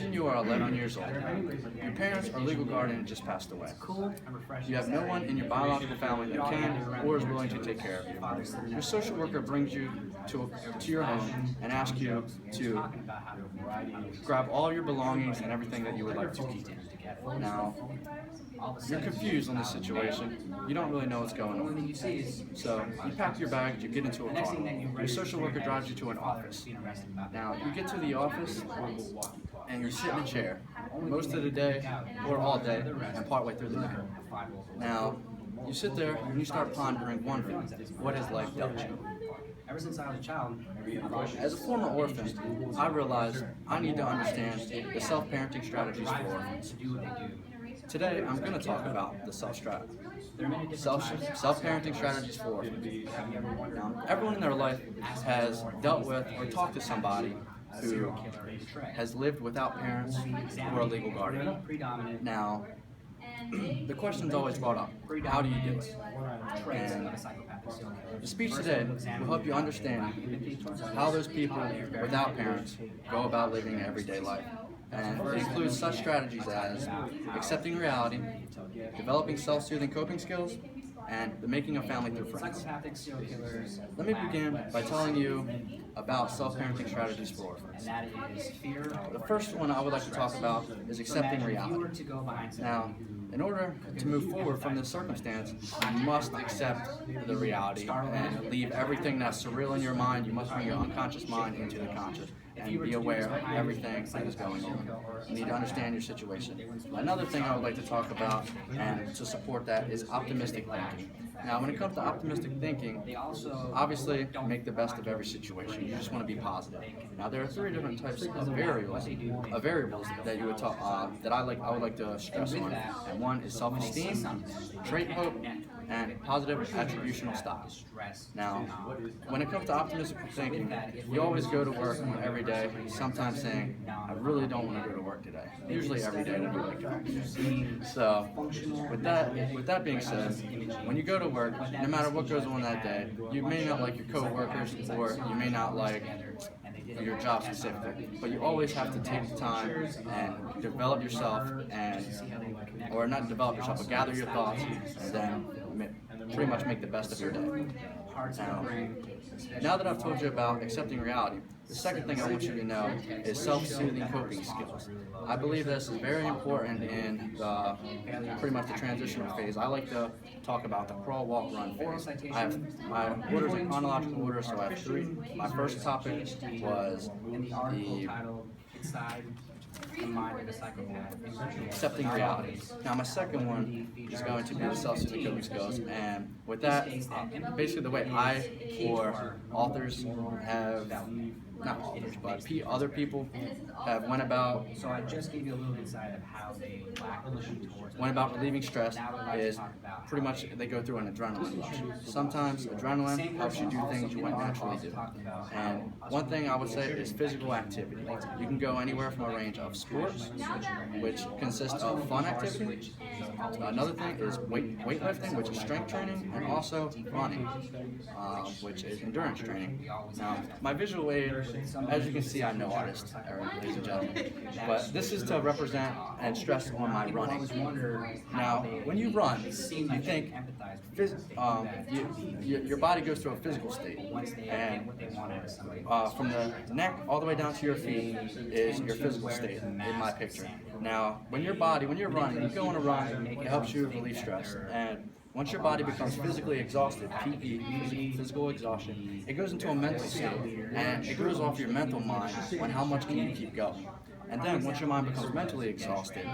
Imagine you are 11 years old. Your parents or legal guardian just passed away. You have no one in your biological family that can or is willing to take care of you. Your social worker brings you to your home and asks you to grab all your belongings and everything that you would like to keep. Now, you're confused on this situation. You don't really know what's going on. So you pack your bags, you get into a car. Your social worker drives you to an office. Now, you get to the office and you sit in a chair most of the day or all day and partway through the day. Now, you sit there and you start pondering one thing: what has life dealt you? Ever since I was a child, as a former orphan, I realized I need to understand the self-parenting strategies for orphans. Today, I'm going to talk about the self-parenting strategies for orphans. Now, everyone in their life has dealt with or talked to somebody who has lived without parents or a legal guardian. Now, the question's always brought up: how do you do it? And the speech today will help you understand how those people without parents go about living an everyday life. And it includes such strategies as accepting reality, developing self-soothing coping skills, and the making a family through friends. Let me begin by telling you about self-parenting strategies for orphans. The first one I would like to talk about is accepting reality. Now, in order to move forward from this circumstance, you must accept the reality and leave everything that's surreal in your mind. You must bring your unconscious mind into the conscious and be aware of everything that is going on. You need to understand your situation. Another thing I would like to talk about and to support that is optimistic thinking. Now, when it comes to optimistic thinking, obviously make the best of every situation. You just want to be positive. Now, there are three different types of variables that you would talk I would like to stress on. And one is self-esteem, trait hope, and positive attributional style. Now, when it comes to optimistic thinking, you always go to work every day, sometimes saying, I really don't want to go to work today. Usually every day when you wake up. So, with that being said, when you go to work, no matter what goes on that day, you may not like your co-workers or you may not like your job specifically, but you always have to take the time and develop yourself or not develop yourself, but gather your thoughts and then pretty much make the best of your day. Now that I've told you about accepting reality, the second thing I want you to know is self-soothing coping skills. I believe this is very important in pretty much the transitional phase. I like to talk about the crawl, walk, run phase. I have my orders in chronological order, so I have three. My first topic was accepting reality. Now, my second one is going to be the self-soothing coping skills, and with that, basically the way I or authors have, not authors, but other people have went about. So I just gave you a little insight of how they went about relieving stress is pretty much they go through an adrenaline rush. Sometimes adrenaline helps you do things you wouldn't naturally do. And one thing I would say is physical activity. You can go anywhere from a range of sports, which consists of fun activity. Another thing is weightlifting, which is strength training, and also running, which is endurance training. Now, my visual aid, as you can see, I'm no artist, ladies and gentlemen, but this is to represent and stress on my running. Now, when you run, you think your body goes through a physical state, and from the neck all the way down to your feet is your physical state in my picture. Now, when you're running, you go on a run, it helps you relieve stress, and once your body becomes physically exhausted, PE, physical exhaustion, it goes into a mental state, and it goes off your mental mind on how much can you keep going. And then once your mind becomes mentally exhausted,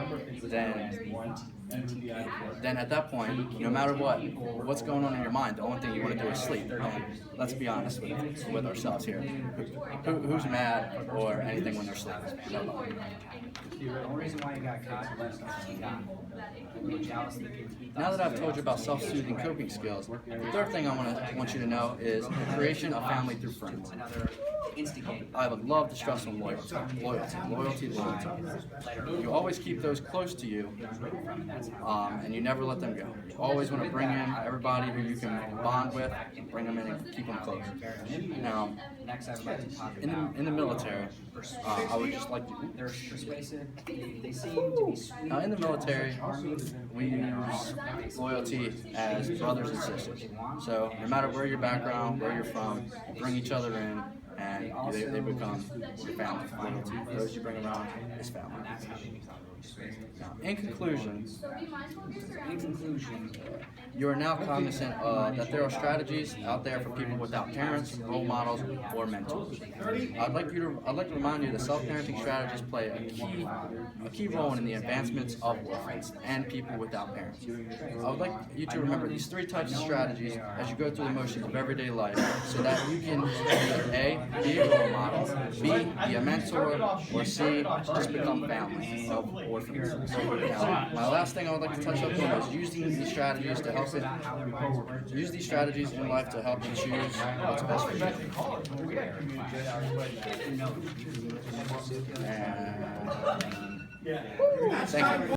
then at that point, no matter what's going on in your mind, the only thing you want to do is sleep. And let's be honest with ourselves here. Who's mad or anything when they're sleeping? Nobody. Now that I've told you about self-soothing coping skills, the third thing I want you to know is the creation of family through friends. I would love to stress on loyalty. You always keep those close to you, and you never let them go. You always want to bring in everybody who you can bond with, bring them in and keep them close. Now, in the military, I would just like to. They're persuasive. They seem to be sweet. Now, in the military, we use loyalty as brothers and sisters. So, no matter where your background, where you're from, you bring each other in, and they become your family. Loyalty. Those you bring around is family. That's how they become really persuasive. Now, in conclusion, you are now cognizant that there are strategies out there for people without parents, role models, or mentors. I'd like to remind you that self-parenting strategies play a key role in the advancements of orphans and people without parents. I would like you to remember these 3 types of strategies as you go through the motions of everyday life, so that you can either A, be a role model, B, be a mentor, or C, just become family of orphans. Now, my last thing I would like to touch up on is using these strategies to help use these strategies in life to help you choose what's best for you. And thank you.